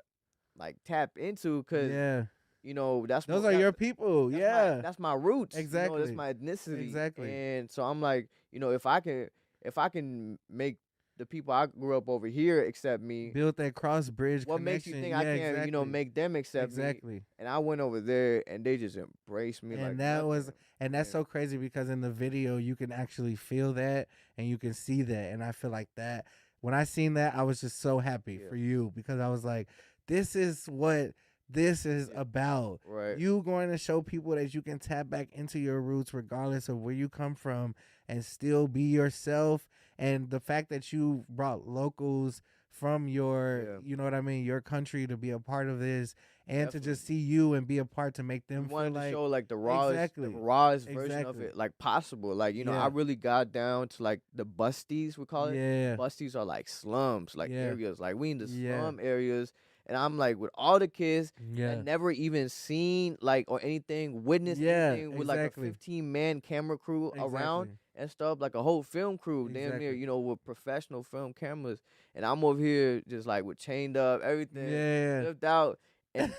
like tap into, because yeah. you know that's Those what, are your people. that's my roots. Exactly. You know, that's my ethnicity. Exactly. And so I'm like, you know, if I can make the people I grew up over here accept me, Build that cross bridge what connection. makes you think I can't, exactly. you know, make them accept me? Exactly. And I went over there and they just embraced me. And like that was nothing. and that's so crazy, because in the video you can actually feel that and you can see that. And I feel like that when I seen that, I was just so happy for you, because I was like, this is what this is about. Right. You going to show people that you can tap back into your roots regardless of where you come from and still be yourself. And the fact that you brought locals from your, you know what I mean, your country to be a part of this, and to just see you and be a part to make them We feel wanted like to show like the rawest version of it, like possible. Like, you know, I really got down to like the busties, we call it. Yeah. Busties are like slums, like areas. Like we in the Yeah. slum areas. And I'm like with all the kids that never even seen like or anything, witnessed anything with like a 15-man camera crew around and stuff, like a whole film crew, damn near, you know, with professional film cameras. And I'm over here just like with chained up, everything, flipped out, and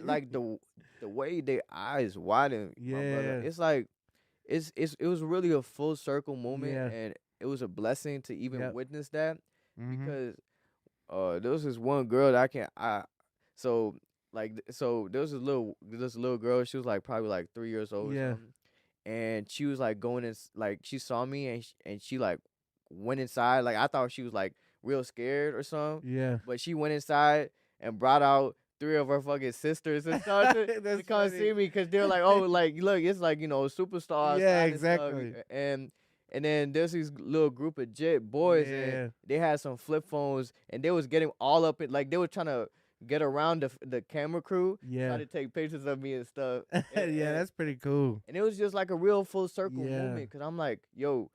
like the way their eyes widen, my brother. It's like it was really a full circle moment, and it was a blessing to even witness that, because there was this one girl that so there was this little girl. She was like probably like 3 years old or something, and she was like going in, like she saw me, and she like went inside. Like I thought she was like real scared or something, but she went inside and brought out 3 of her fucking sisters and stuff to come see me, because they're like, oh, like look, it's like, you know, superstars. Exactly. And then there's these little group of jet boys, and they had some flip phones, and they was getting all up in, like they were trying to get around the camera crew, try to take pictures of me and stuff. And that's pretty cool. And it was just like a real full circle moment, because I'm like, yo,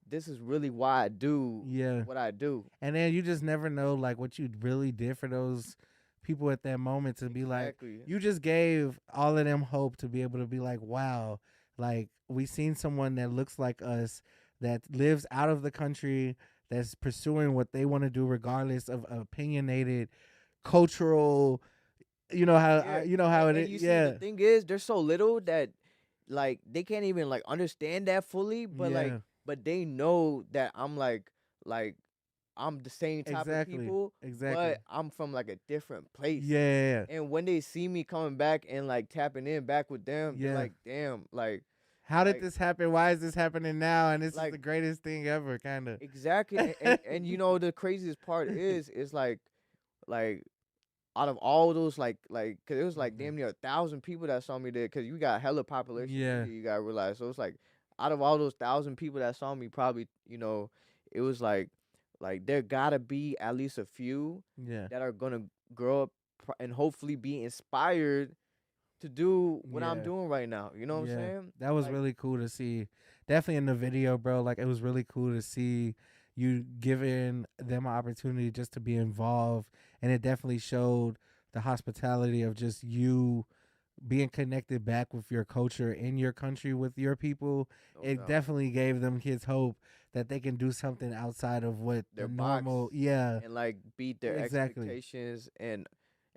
this is really why I do what I do. And then you just never know like what you really did for those people at that moment, to be like, you just gave all of them hope to be able to be like, wow, like we seen someone that looks like us, that lives out of the country, that's pursuing what they want to do regardless of opinionated cultural, you know how it is. You see, the thing is, they're so little that like they can't even like understand that fully, but like but they know that I'm like I'm the same type of people, but I'm from like a different place. And when they see me coming back and like tapping in back with them, they're like, damn, like, how did this happen? Why is this happening now? And this is the greatest thing ever, kind of. Exactly. And you know, the craziest part is like out of all those, like, cause it was like damn near 1,000 people that saw me there, cause you got hella population. You gotta realize. So it's like, out of all those 1,000 people that saw me, probably, you know, it was like there gotta be at least a few that are gonna grow up and hopefully be inspired to do what I'm doing right now. You know what I'm saying? That was really cool to see. Definitely in the video, bro. Like, it was really cool to see you giving them an opportunity just to be involved, and it definitely showed the hospitality of just you being connected back with your culture in your country with your people. It definitely gave them kids hope that they can do something outside of what their normal, and like beat their expectations, and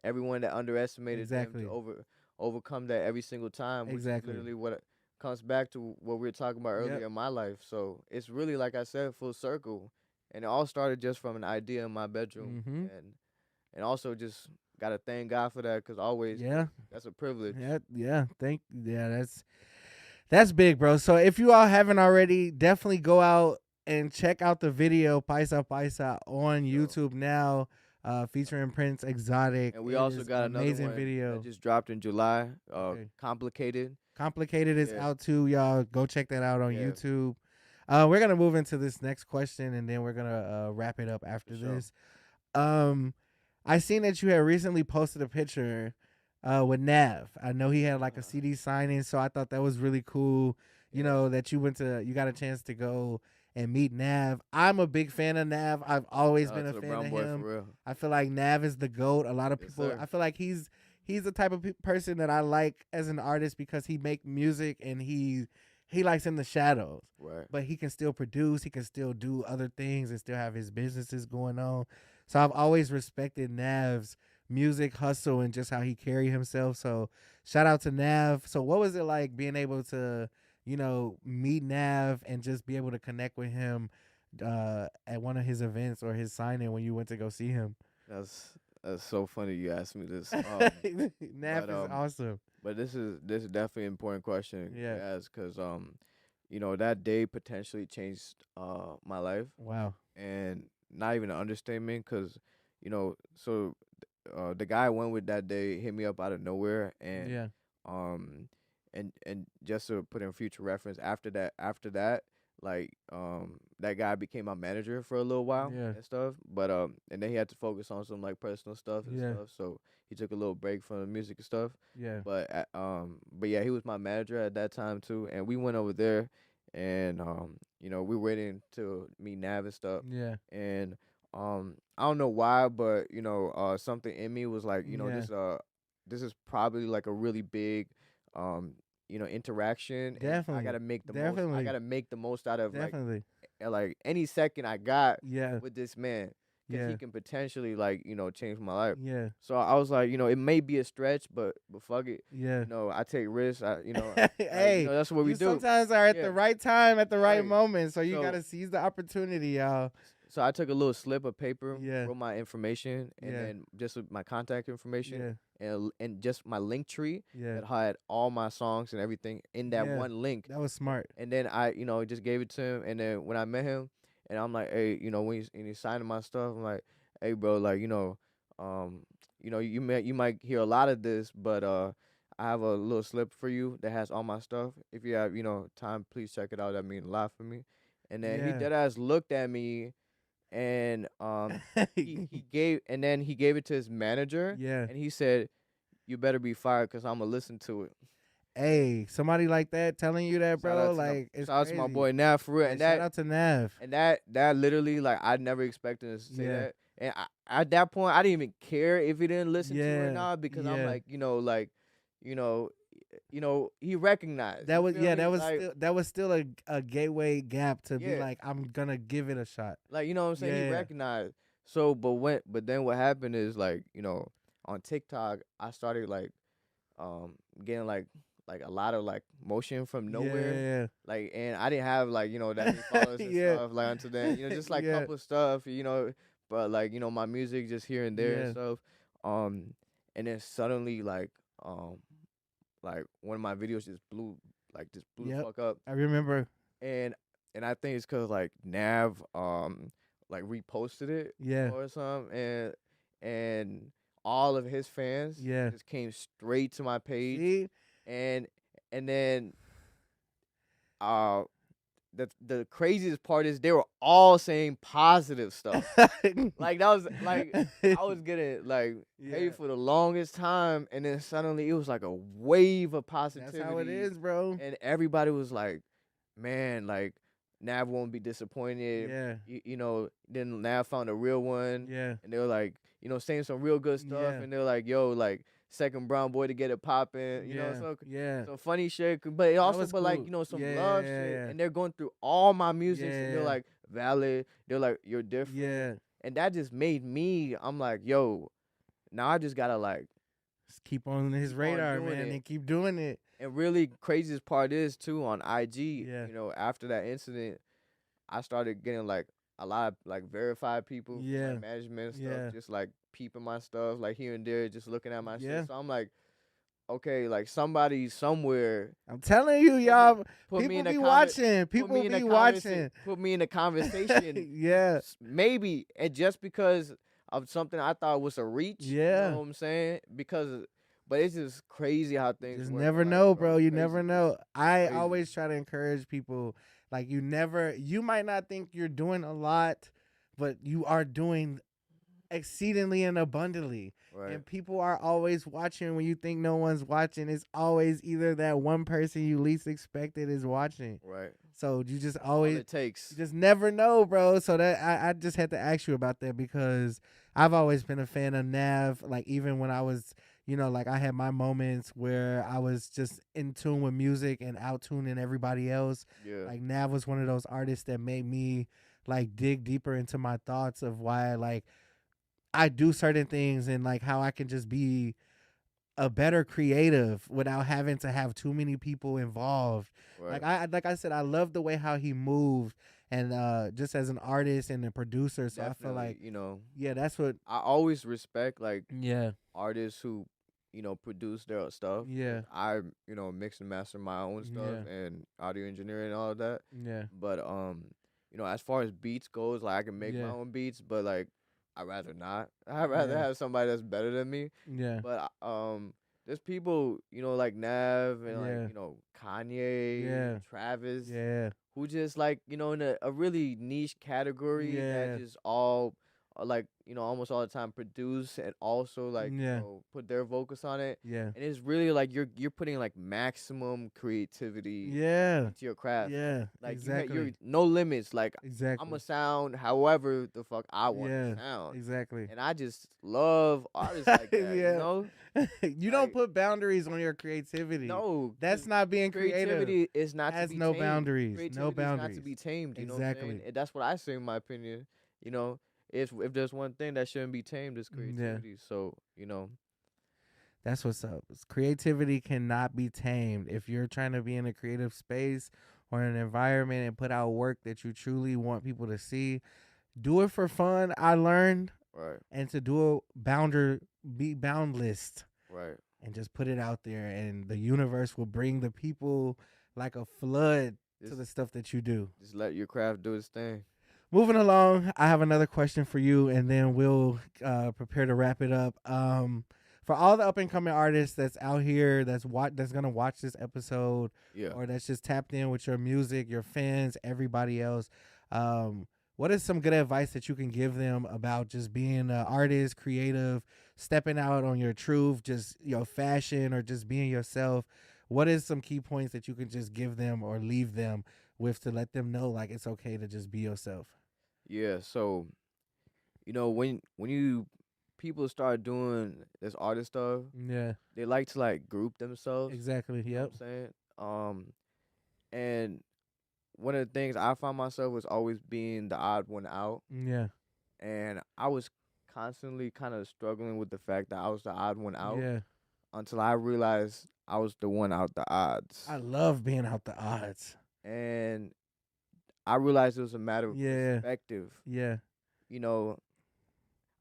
everyone that underestimated them to overcome that every single time, which is literally what it comes back to what we were talking about earlier in my life. So it's really, like I said, full circle, and it all started just from an idea in my bedroom, and also just gotta thank God for that, because always Yeah. that's a privilege. That's big, bro. So if you all haven't already, definitely go out and check out the video Paisa Paisa on YouTube now, featuring Princexotic. And we It also is got an another amazing one video. that just dropped in July. Okay. Complicated. Complicated is Yeah. out too, y'all. Go check that out on Yeah. YouTube. We're gonna move into this next question, and then we're gonna wrap it up after For sure. this. I seen that you had recently posted a picture with Nav. I know he had like a CD signing, so I thought that was really cool. You know, that you got a chance to go and meet Nav. I'm a big fan of Nav. I've always been a fan of him. For real. I feel like Nav is the GOAT. A lot of Yes, people, sir. I feel like he's the type of person that I like as an artist because he make music and he likes in the shadows. Right. But he can still produce, he can still do other things and still have his businesses going on. So I've always respected Nav's music hustle and just how he carry himself. So shout out to Nav. So what was it like being able to, meet Nav and just be able to connect with him at one of his events or his signing when you went to go see him? That's so funny you asked me this. Nav is awesome. But this is definitely an important question. Yeah. Because that day potentially changed my life. Wow. And not even an understatement, because so the guy I went with that day hit me up out of nowhere, and Yeah. and just to put in future reference, after that, like that guy became my manager for a little while. Yeah. And stuff, but and then he had to focus on some like personal stuff and Yeah. stuff, so he took a little break from the music and stuff. Yeah. But yeah, he was my manager at that time too, and we went over there, and we were waiting to meet Nav and stuff. Yeah. And I don't know why, but something in me was like, this is probably like a really big interaction. Definitely. And I gotta make the Definitely. most. I gotta make the most out of Definitely. like any second I got Yeah. with this man, because Yeah. he can potentially change my life. Yeah. So I was like, it may be a stretch, but fuck it. Yeah. I take risks. Hey, that's what we do. Sometimes are at Yeah. the right time at the right Right. moment, so you So- gotta seize the opportunity, y'all. So I took a little slip of paper, Yeah. wrote my information, and Yeah. then just with my contact information, Yeah. and just my link tree Yeah. that had all my songs and everything in that Yeah. one link. That was smart. And then I, just gave it to him. And then when I met him, and I'm like, hey, when he's signing my stuff, I'm like, hey, bro, like, you might hear a lot of this, but I have a little slip for you that has all my stuff. If you have, time, please check it out. That means a lot for me. And then he Yeah. deadass looked at me, and he gave it to his manager. Yeah. And he said, you better be fired, because I'm gonna listen to it. Hey, somebody like that telling you that, bro, it's shout out to my crazy. boy Nav, for real. Yeah, And shout out to Nav. and that literally, like, I never expected to say Yeah. that. And at that point, I didn't even care if he didn't listen to it Yeah. or not, because I'm Yeah. like, he recognized. That you was feel me? that was still a gateway gap to be Yeah. like, I'm gonna give it a shot. Like, you know what I'm saying? Yeah. He recognized. So, but then what happened is, like, on TikTok, I started like getting like a lot of like motion from nowhere. Yeah. Like, and I didn't have like, that many followers and Yeah. stuff, like, until then, just like Yeah. couple stuff, but like, my music just here and there Yeah. and stuff. And then suddenly, like one of my videos just blew the Yep. fuck up. I remember. And I think it's cause like Nav like reposted it. Yeah. Or something, and all of his fans Yeah. just came straight to my page. See? And then the craziest part is they were all saying positive stuff. Like, that was like, I was getting like paid Yeah. for the longest time, and then suddenly it was like a wave of positivity. That's how it is, bro. And everybody was like, man, like, Nav won't be disappointed. Yeah. Then Nav found a real one. Yeah. And they were like, saying some real good stuff. Yeah. And they were like, yo, like, second brown boy to get it popping. Yeah. So Yeah. some funny shit. But it also, was like, cool. some Yeah, love yeah, shit. yeah. And they're going through all my music. And Yeah. they're like, valid. They're like, you're different. Yeah. And that just made me, I'm like, yo, now I just gotta, like, Just keep on his Keep on radar, doing man, it. and keep doing it. and really craziest part is, too, on IG, Yeah. after that incident, I started getting, like, a lot of like verified people from Yeah. like management and stuff, Yeah. just like peeping my stuff, like here and there, just looking at my Yeah. shit. So I'm like, okay, like somebody somewhere I'm telling you, put me, y'all. put me People in a be comment, watching. put People me in a be watching. put me in a conversation, Yeah. maybe, and just because of something I thought was a reach, you Yeah. know what I'm saying? But it's just crazy how things Just work in never life, know, bro. bro. It's You crazy. never know. I Crazy. always try to encourage people. Like you might not think you're doing a lot, but you are doing exceedingly and abundantly. Right. And people are always watching when you think no one's watching. It's always either that one person you least expected is watching. Right. So you just All always it takes. you just never know, bro. So that I just had to ask you about that because I've always been a fan of Nav. Like even when I was, like I had my moments where I was just in tune with music and out tuning everybody else. Yeah. Like Nav was one of those artists that made me like dig deeper into my thoughts of why like I do certain things and like how I can just be a better creative without having to have too many people involved. Right. Like I said, I love the way how he moved and just as an artist and a producer. So Definitely, I feel like yeah, that's what I always respect like yeah. artists who, produce their stuff. Yeah. I, mix and master my own stuff Yeah. and audio engineering and all of that. Yeah. But as far as beats goes, like I can make my Yeah. own beats, but like I'd rather not. I'd rather Yeah. have somebody that's better than me. Yeah. But there's people, like Nav and Yeah. like, Kanye, Yeah. Travis, Yeah. who just like, in a really niche category Yeah. that just all like, almost all the time produce and also like, Yeah. put their vocals on it. Yeah. And it's really like you're putting like maximum creativity Yeah. into your craft. Yeah. Like Exactly. you're no limits. Like Exactly. I'm a sound however the fuck I want Yeah. to sound. Exactly. And I just love artists like that. Yeah. You don't Like, put boundaries on your creativity. No, That's not being creative. creativity is not Has to be no tamed. boundaries. Creativity No is not to boundaries. be tamed. You know what I'm Exactly. saying? And that's what I say in my opinion. If there's one thing that shouldn't be tamed, it's creativity. So That's what's up. Creativity cannot be tamed. If you're trying to be in a creative space or an environment and put out work that you truly want people to see, do it for fun. I learned, right, and to do be boundless, right, and just put it out there, and the universe will bring the people like a flood to the stuff that you do. Just let your craft do its thing. Moving along, I have another question for you, and then we'll prepare to wrap it up. For all the up and coming artists that's out here, that's gonna watch this episode, or that's just tapped in with your music, your fans, everybody else. What is some good advice that you can give them about just being an artist, creative, stepping out on your truth, just your fashion, or just being yourself? What is some key points that you can just give them or leave them with to let them know like it's okay to just be yourself? Yeah, so when people start doing this artist stuff, they like to like group themselves. Exactly. You know what I'm saying? And one of the things I found myself was always being the odd one out. Yeah. And I was constantly kind of struggling with the fact that I was the odd one out. Yeah. Until I realized I was the one out the odds. I love being out the odds. And I realized it was a matter of perspective. Yeah.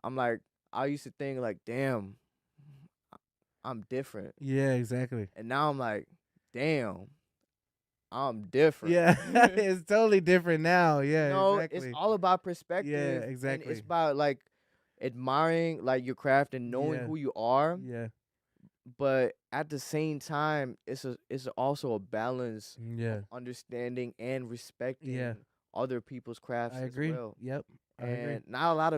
I'm like, I used to think like, damn, I'm different. Yeah, exactly. And now I'm like, damn, I'm different. Yeah, it's totally different now. Yeah, exactly. It's all about perspective. Yeah, exactly. And it's about like admiring like your craft and knowing who you are. Yeah. But at the same time, it's also a balance of understanding and respecting other people's crafts I agree. as well. Yep. I agree. And not a lot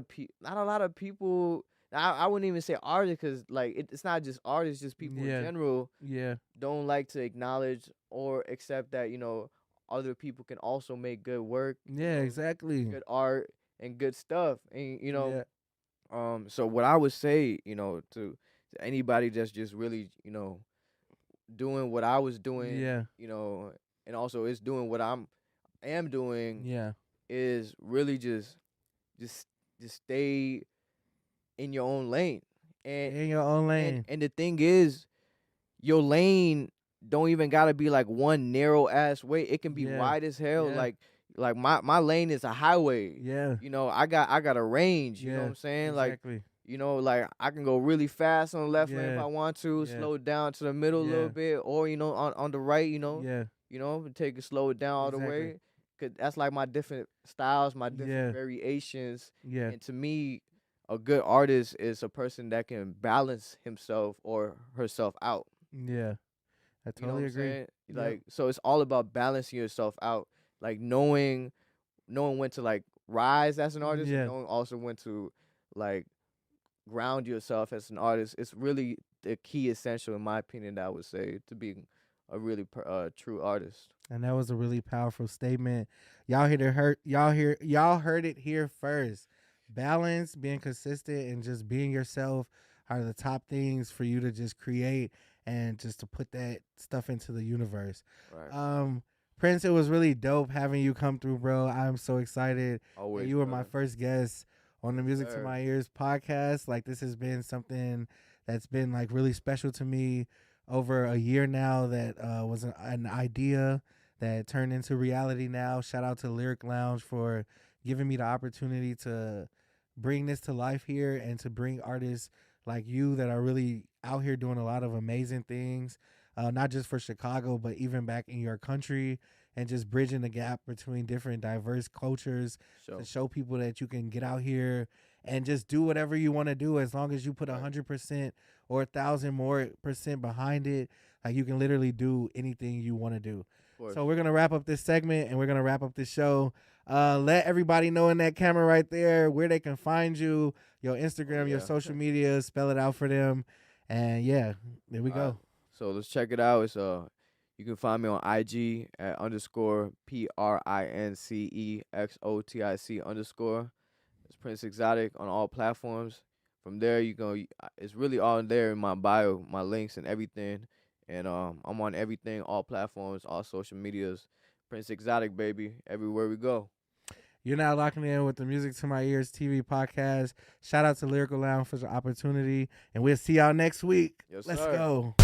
of people. I wouldn't even say artists because like it's not just artists, just people in general. Yeah. Don't like to acknowledge or accept that other people can also make good work. Yeah, exactly. Good art and good stuff, and so what I would say, to anybody that's just really, doing what I was doing, and also is doing what I am doing, is really just stay in your own lane. And in your own lane. And the thing is, your lane don't even gotta be like one narrow ass way. It can be wide as hell. Like, like my lane is a highway. Yeah. You know, I got a range. You know what I'm saying? Exactly. Like, you know, like I can go really fast on the left lane if Yeah. I want to, Yeah. slow it down to the middle a Yeah. little bit, or you know, on the right, Yeah. take it, slow it down all the Exactly. way. Cause that's like my different styles, my different Yeah. variations. Yeah. And to me, a good artist is a person that can balance himself or herself out. Yeah. I You know what totally I'm agree. saying? Yep. Like, so it's all about balancing yourself out, like knowing when to like rise as an artist, Yeah. and knowing also when to like ground yourself as an artist. It's really the key essential, in my opinion, that I would say, to being a really true artist. And that was a really powerful statement. Y'all heard it here first. Balance, being consistent, and just being yourself are the top things for you to just create and just to put that stuff into the universe. Right. Prince, it was really dope having you come through, bro. I'm so excited. Always. You were my brother. first guest on the Music to Sir. My Ears podcast. Like, this has been something that's been like really special to me over a year now. That was an idea that turned into reality now. Shout out to Lyric Lounge for giving me the opportunity to bring this to life here and to bring artists like you that are really out here doing a lot of amazing things, not just for Chicago, but even back in your country, and just bridging the gap between different diverse cultures to show people that you can get out here and just do whatever you want to do as long as you put 100% or 1,000 more percent behind it. Like, you can literally do anything you want to do. So we're going to wrap up this segment and we're going to wrap up this show. Let everybody know in that camera right there where they can find you, your Instagram, your social media, spell it out for them. And yeah, there we go. So let's check it out. It's you can find me on IG at _ PRINCEXOTIC _. It's Princexotic on all platforms. From there, it's really all there in my bio, my links and everything. And I'm on everything, all platforms, all social medias. Princexotic, baby, everywhere we go. You're now locking in with the Music to My Ears TV podcast. Shout out to Lyrical Lounge for the opportunity, and we'll see y'all next week. Yes, Let's sir. go.